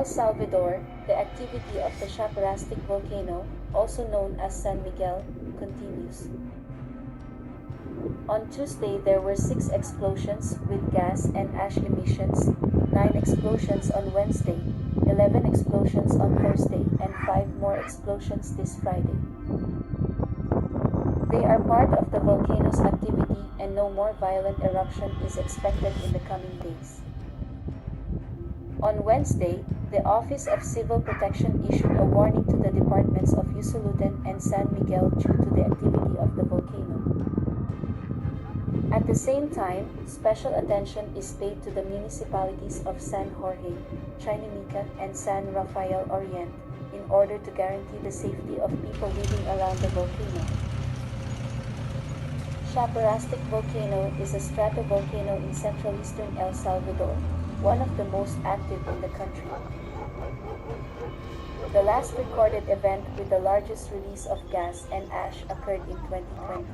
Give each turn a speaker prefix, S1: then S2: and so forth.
S1: El Salvador, the activity of the Chaparrastique Volcano, also known as San Miguel, continues. On Tuesday there were 6 explosions with gas and ash emissions, 9 explosions on Wednesday, 11 explosions on Thursday, and 5 more explosions this Friday. They are part of the volcano's activity and no more violent eruption is expected in the coming days. On Wednesday, the Office of Civil Protection issued a warning to the departments of Usulutan and San Miguel due to the activity of the volcano. At the same time, special attention is paid to the municipalities of San Jorge, Chinameca, and San Rafael, Oriente, in order to guarantee the safety of people living around the volcano. Chaparrastique Volcano is a stratovolcano in central-eastern El Salvador, one of the most active in the country. The last recorded event with the largest release of gas and ash occurred in 2020.